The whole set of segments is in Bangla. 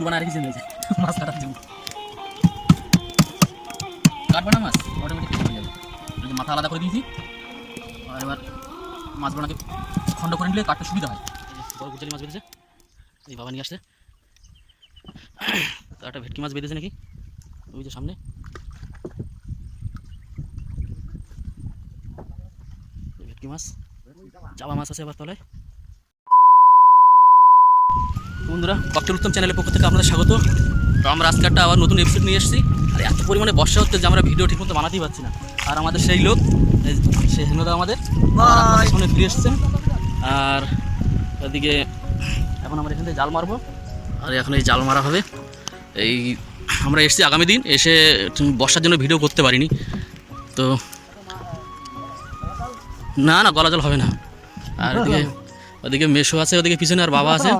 বানা রেখেছেন মাছ কাটার জন্য। কাটবে না মাছ অটোমেটিক হয়ে যাবে। মাথা আলাদা করে দিয়েছি, আর এবার মাছগুলোকে খণ্ড করে নিলে কাটতে সুবিধা হয়। বড় গুজালি মাছ বেঁধেছে, এই বাবা নিয়ে আসছে। তো একটা ভেটকি মাছ বেঁধেছে নাকি ওই যে সামনে, ভেটকি মাছ, জাবা মাছ আছে আবার তলায়। বন্ধুরা, ককটেল উত্তম চ্যানেলের পক্ষ থেকে আপনাদের স্বাগত। তো আমরা আজকে একটা আবার নতুন এপিসোড নিয়ে এসেছি। আর এত পরিমাণে বর্ষা হচ্ছে যে আমরা ভিডিও ঠিকমতো বানাতেই পারছি না। আর আমাদের সেই লোক, সেই হেনদা আমাদের সামনে ফিরে এসছেন। আর ওদিকে এখন আমরা এখান থেকে জাল মারবো, আর এখন এই জাল মারা হবে। এই আমরা এসেছি আগামী দিন, এসে বর্ষার জন্য ভিডিও করতে পারিনি। তো না না গলা জল হবে না। আর ওদিকে মেশো আছে, ওদিকে পিছনে আর বাবা আছে।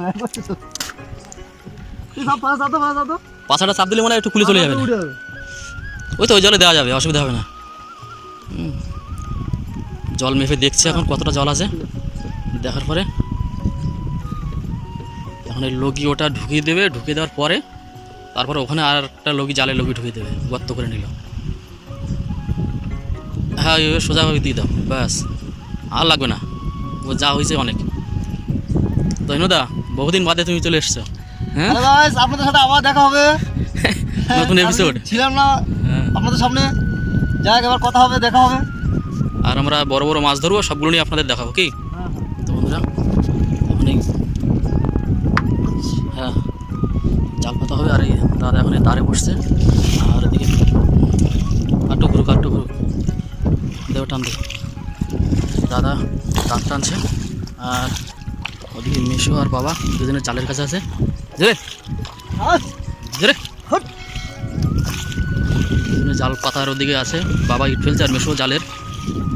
পাছাটা চাপ দিলে মনে হয় একটু খুলে চলে যাবে, ওই তো ওই জলে দেওয়া যাবে, অসুবিধা হবে না। জল মেপে দেখছি এখন কতটা জল আছে, দেখার পরে এখন এই লগি ওটা ঢুকিয়ে দেবে। ঢুকিয়ে দেওয়ার পরে তারপরে ওখানে আর একটা লগি, জালের লগি ঢুকিয়ে দেবে, গর্ত করে নিল। হ্যাঁ ওইভাবে সোজাভাবে দিয়ে দাও, ব্যাস আর লাগবে না, ও যা হয়েছে অনেক। তো হেনদা, বহুদিন বাদে তুমি চলে এসছো। হ্যাঁ আপনাদের সাথে আবার দেখা হবে, নতুন এপিসোড। ছিলাম না আপনাদের সামনে, যাই এবার কথা হবে, দেখা হবে। আর আমরা বড় বড় মাছ ধরবো, সবগুলো নিয়ে আপনাদের দেখাবো কি। তো বন্ধুরা এখন এই হ্যাঁ জাল পাতা হবে। আর এই দাদা এখন তারে বসছে, আর এদিকে আটটু ঘুরুক দেব টান দেব। দাদা তার টানছে, আর ওদিকে মেশো আর বাবা দুজনের জালের কাছে আছে। জাল পাতার ওদিকে আছে, বাবা ইট ফেলছে আর মেশো জালের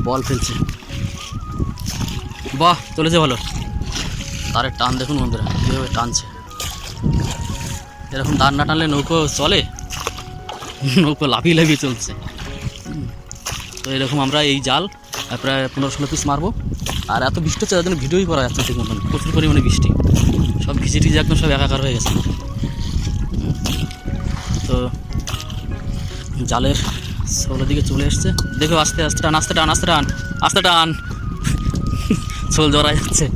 বল ফেলছে। বাহ চলেছে ভালো। তারের টান দেখুন বন্ধুরা কীভাবে টানছে। এরকম দাঁড় না টানলে নৌকো চলে, নৌকো লাফিয়ে লাফিয়ে চলছে। তো এরকম আমরা এই জাল প্রায় 15-16 পিস মারবো। আর এত বৃষ্টি হচ্ছে, তার জন্য ভিডিওই করা যাচ্ছে ঠিক মতন, প্রচুর পরিমাণে বৃষ্টি, সব ভিজে টিজে একদম সব একাকার হয়ে গেছে। তো জালের ছোলের দিকে চলে এসছে, দেখো আস্তে আস্তে টান, আস্তে টান, আস্তে টান, আস্তে টান। ছোল জড়াই যাচ্ছে,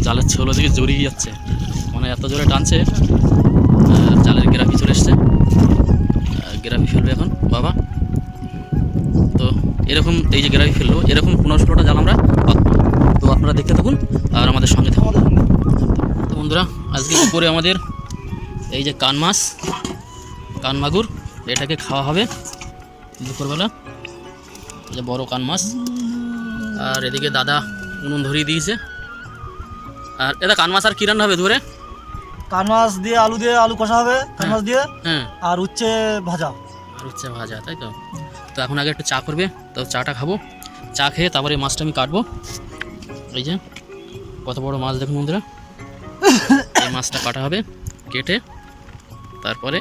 জালের ছোল দিকে জড়িয়ে যাচ্ছে, মানে এত জোরে টানছে। জালের গ্রাফি চলে এসছে, গ্রাফি ফেলবে এখন বাবা। তো এরকম এই যে গ্রাফি ফেললো, এরকম 15-16টা জাল আমরা পাতবো। তো আপনারা দেখতে থাকুন আর আমাদের সঙ্গে থাকুন। তো বন্ধুরা, আজকে দুপুরে আমাদের এই যে কান মাছ, কান মাগুর, এটাকে খাওয়া হবে দুপুরবেলা। এই যে বড় কান মাছ। আর এদিকে দাদা উনুন ধরিয়ে দিয়েছে। আর এটা কান মাছ আর কি রান্না হবে দুপুরে? কান মাছ দিয়ে আলু কষা হবে, কান মাছ দিয়ে। হ্যাঁ, আর উচ্ছে ভাজা। তাই তো। তো এখন আগে একটু চা করবে, তো চাটা খাবো। চা খেয়ে তারপরে মাছটা আমি কাটবো। এই যে কত বড় মাছ দেখুন বন্ধুরা, এই মাছটা কাটা হবে, কেটে তারপরে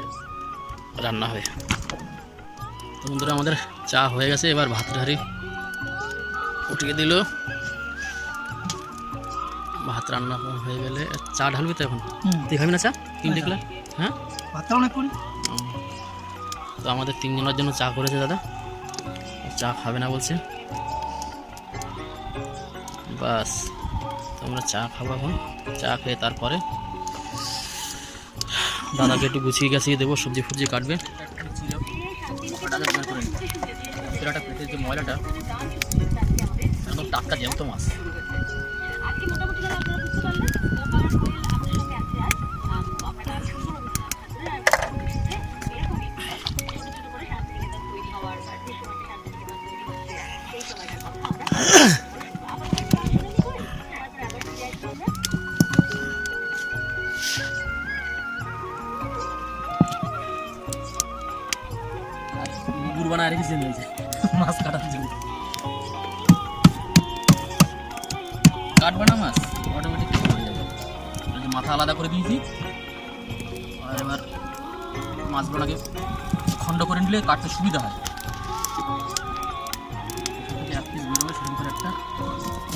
রান্না হবে। তো বন্ধুরা আমাদের চা হয়ে গেছে, এবার ভাতের হাঁড়ি উঠিয়ে দিল। ভাত রান্না হয়ে গেলে চা ঢালবি তো এখন। তুই খাবি না চা? তিন দেখলে হ্যাঁ ভাতটা অনেক করি। তো আমাদের 3 জনের জন্য চা করেছে দাদা, চা খাবে না বলছে। বাস আমরা চা খাবো এখন। চা খেয়ে তারপরে দাদাকে একটু গুছিয়ে গাছিয়ে দেবো, সবজি ফবজি কাটবে। পেটের যে ময়লাটা একদম টাটকা জ্যান্ত মাছ। গুড় বানায় রেখেছেন মাছ কাটার জন্য। কাটবে না মাছ অটোমেটিক হয়ে যাবে। মাথা আলাদা করে দিয়েছি, আর এবার মাছগুলোকে খণ্ড করে নিলে কাটতে সুবিধা হয়। এক পিস বেরোবে, সেরকম করে একটা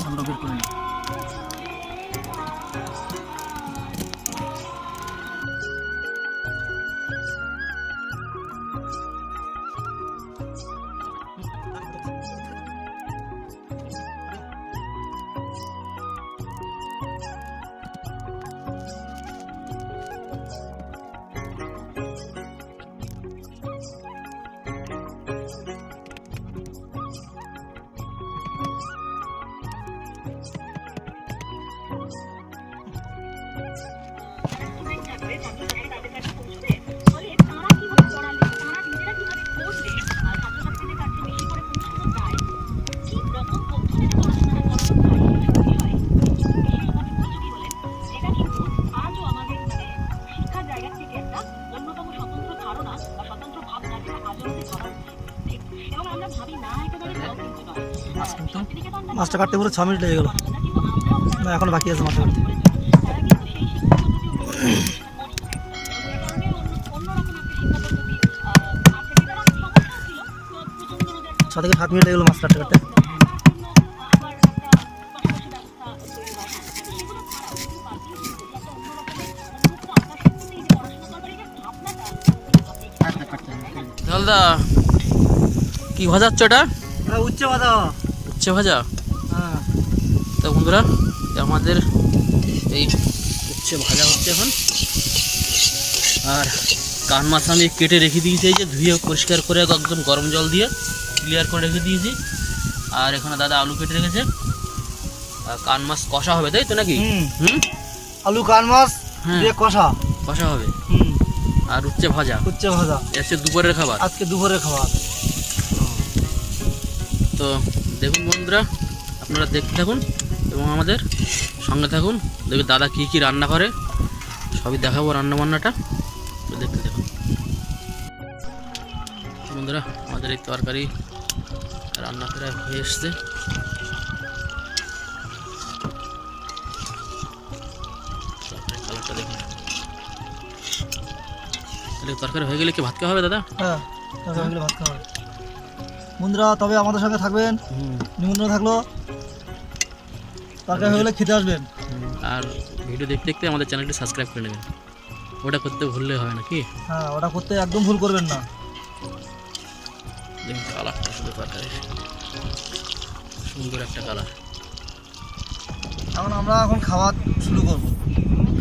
খণ্ড বের করে নিই। মাছটা কাটতে পুরো 6 মিনিট লেগে গেল। না এখন বাকি আছে মাছটা কাটতে। ছ থেকে 7 মিনিট লেগে গেল মাছ কাটতে কাটতে। জলদা কি ভাজা হচ্ছে এটা? উচ্চ ভাজা। উচ্ছে ভাজা। হ্যাঁ তো বন্ধুরা আমাদের এই উচ্ছে ভাজা হচ্ছে এখন। আর কান মাছ আমি কেটে রেখে দিয়েছি, এই যে ধুয়ে পরিষ্কার করে একদম গরম জল দিয়ে ক্লিয়ার করে রেখে দিয়েছি। আর এখানে দাদা আলু কেটে রেখেছে। আর কান মাছ কষা হবে, তাই তো নাকি? হুম, আলু কান মাছ হ্যাঁ দিয়ে কষা কষা হবে। আর উচ্ছে ভাজা। উচ্চ ভাজা এসে দুপুরের খাবার, আজকে দুপুরের খাবার। তো দেখুন বন্ধুরা, আপনারা দেখতে থাকুন এবং আমাদের সঙ্গে থাকুন। দেখুন দাদা কী কী রান্না করে, সবই দেখাবো রান্না বান্নাটা, তো দেখতে দেখুন বন্ধুরা। আমাদের এই তরকারি রান্না প্রায় হয়ে এসছে। কালারটা দেখুন। তাহলে তরকারি হয়ে গেলে কি ভাত খাওয়া হবে দাদা? হ্যাঁ তরকারি হয়ে গেলে ভাত খাওয়া হবে। বন্ধুরা তবে আমাদের সঙ্গে থাকবেন, নিমন্ত্রণ থাকলো। তরকারি হয়ে গেলে খেতে আসবেন। আর ভিডিও দেখতে দেখতে আমাদের চ্যানেলটি সাবস্ক্রাইব করে নেবেন, ওটা করতে ভুললে হবে না কি? হ্যাঁ ওটা করতে একদম ভুল করবেন না। দেখুন কালারটা শুধু তরকারি, সুন্দর একটা কালার। আমরা এখন খাওয়া শুরু করব।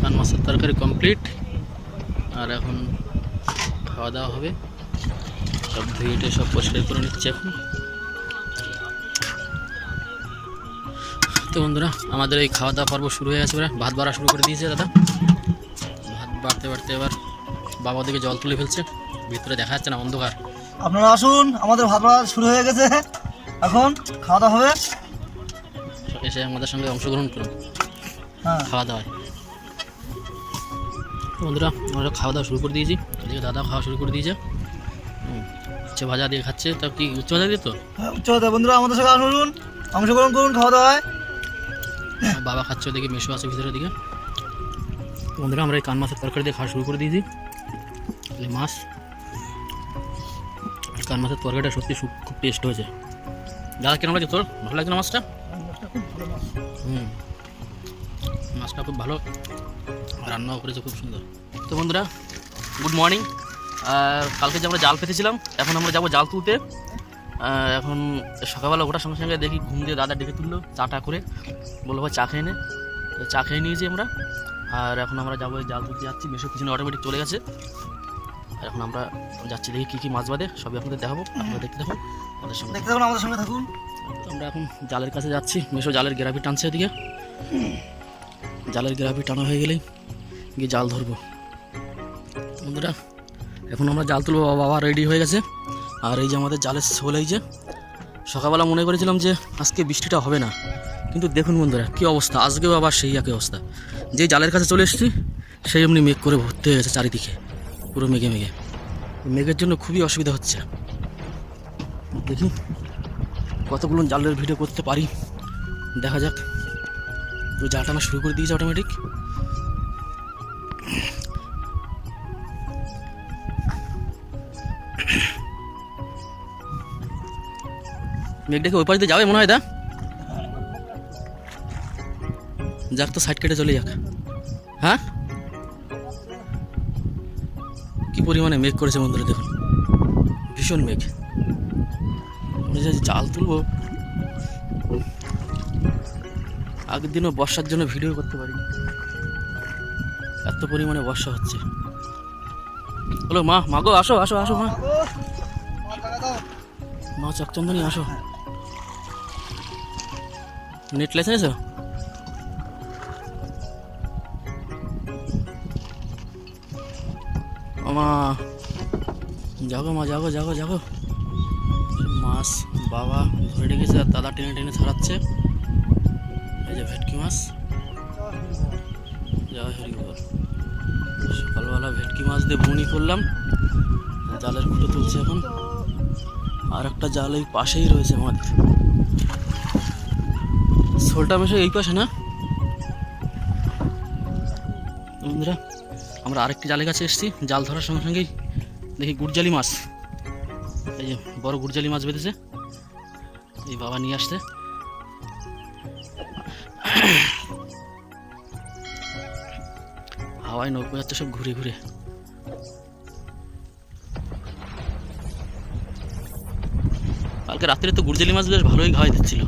কান মাছের তরকারি কমপ্লিট, আর এখন খাওয়া দাওয়া হবে। সব ধুয়ে সব পরিষ্কার করে নিচ্ছে এখন। তো বন্ধুরা আমাদের এই খাওয়া দাওয়া পর্ব শুরু হয়ে গেছে। ভাত বাড়া শুরু করে দিয়েছে দাদা। ভাত বাড়তে বাড়তে এবার বাবা দিকে জল তুলে ফেলছে, ভিতরে দেখা যাচ্ছে না, অন্ধকার। আপনারা আসুন, আমাদের ভাত বাড়া শুরু হয়ে গেছে, এখন খাওয়া দাওয়া হবে। এসে আমাদের সঙ্গে অংশগ্রহণ করুন হ্যাঁ খাওয়া দাওয়ায়। তো বন্ধুরা আমরা খাওয়া দাওয়া শুরু করে দিয়েছি, এদিকে দাদা খাওয়া শুরু করে দিয়েছে। উচ্ছে ভাজা দিয়ে খাচ্ছে। তা কি উচ্ছে ভাজা দিয়ে? তো হ্যাঁ উচ্চ ভাজা। বন্ধুরা আমাদের সঙ্গে আসুন, অংশগ্রহণ করুন খাওয়া দাওয়ায়। বাবা খাচ্ছে, ওদিকে মেশো আছে ভিতরের দিকে। বন্ধুরা আমরা এই কান মাছের তরকারি দিয়ে খাওয়া শুরু করে দিয়েছি। এই মাছ কান মাছের তরকারিটা সত্যি খুব টেস্ট হয়েছে। দাদা কেমন লাগে তোর? ভালো লাগছে না মাছটা? মাছটা খুব ভালো রান্নাও করেছে, খুব সুন্দর। তো বন্ধুরা গুড মর্নিং। কালকে যে আমরা জাল পেতেছিলাম, এখন আমরা যাবো জাল তুলতে। এখন সকালবেলা ওঠার সঙ্গে সঙ্গে দেখি ঘুম দিয়ে দাদা ডেকে তুললো, চাটা করে বললো ভাই চা খেয়ে নে। চা খেয়ে নিয়েছি আমরা। আর এখন আমরা যাবো জাল তুলতে যাচ্ছি। মেশো পিছনে অটোমেটিক চলে গেছে। আর এখন আমরা যাচ্ছি, দেখি কী কী মাছ বাঁধে সবই আপনাদের দেখাবো, আপনারা দেখতে থাকুন আমাদের সঙ্গে। দেখতে থাকুন, আমাদের সঙ্গে থাকুন। আমরা এখন জালের কাছে যাচ্ছি। মেশো জালের গেরাপি টানছে এদিকে। জালের গেরাপি টানা হয়ে গেলেই গিয়ে জাল ধরবো। বন্ধুরা এখন আমরা জাল তুলবো, বাবা রেডি হয়ে গেছে। আর এই যে আমাদের জালের শোল, এই যে সকালবেলা মনে করেছিলাম যে আজকে বৃষ্টিটা হবে না, কিন্তু দেখুন বন্ধুরা কী অবস্থা, আজকেও আবার সেই একই অবস্থা। যে জালের কাছে চলে এসেছি সেই এমনি মেঘ করে ভর্তি হয়ে গেছে চারিদিকে, পুরো মেঘে মেঘে। মেঘের জন্য খুবই অসুবিধা হচ্ছে। দেখি কতগুলো জালের ভিডিও করতে পারি, দেখা যাক। তো জাল টানা শুরু করে দিয়েছে অটোমেটিক। মেঘটাকে ওই পাশ দিয়ে যাবে মনে হয়। যাক তো সাইড কেটে চলে যাক। হ্যাঁ কি পরিমাণে মেঘ করেছে বন্ধুরা, দেখুন ভীষণ মেঘ। আমরা যে জাল তুলবো, আগের দিনও বর্ষার জন্য ভিডিও করতে পারিনি, এত পরিমাণে বর্ষা হচ্ছে। হলো মা, মাগো আসো আসো আসো, মা চকচন্দনী আসো। নেট লাইসেন্স মা জাগো মা, জাগো জাগো জাগো। মাছ বাবা ধরে রেখেছে আর দাদা টেনে টেনে ছাড়াচ্ছে। এই যে ভেটকি মাছ। জয় হরি বল। সকালবেলা ভেটকি মাছ দিয়ে বনি করলাম, জালের ফুটো তুলছে এখন। আর একটা জাল এই পাশেই রয়েছে আমাদের। শোলটা মেশে এই পাশে না বন্ধুরা। আমরা আরেকটি জালের কাছে এসেছি, জাল ধরার সঙ্গে সঙ্গেই দেখি গুড়জালি মাছ। এই যে বড় গুড়জালি মাছ বেঁধেছে, এই বাবা নিয়ে আসছে। হাওয়ায় নৌকো যাচ্ছে সব ঘুরে ঘুরে। কালকে রাত্রে তো গুড়জালি মাছ বেশ ভালোই খাওয়াই দিচ্ছিল।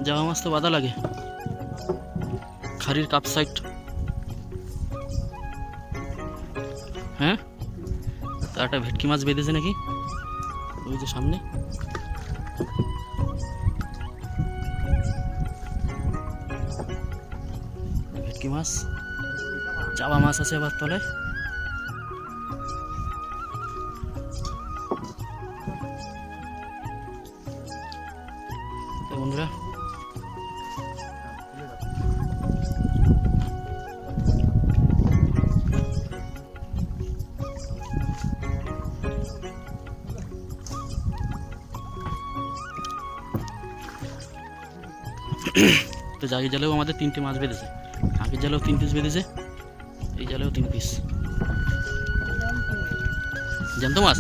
জামা মাছ তো বাধা লাগে, খারির কাপ সাইড। হ্যাঁ, তার একটা ভেটকি মাছ বেঁধেছে নাকি ওই যে সামনে। ভেটকি মাছ, জাবা মাছ আছে আবার তলায়। তো বন্ধুরা তো জাগি জালেও আমাদের 3টে মাছ বেঁধেছে, আগের জালেও 3 পিস বেঁধেছে, এই জালেও 3 পিস জ্যান্ত মাছ।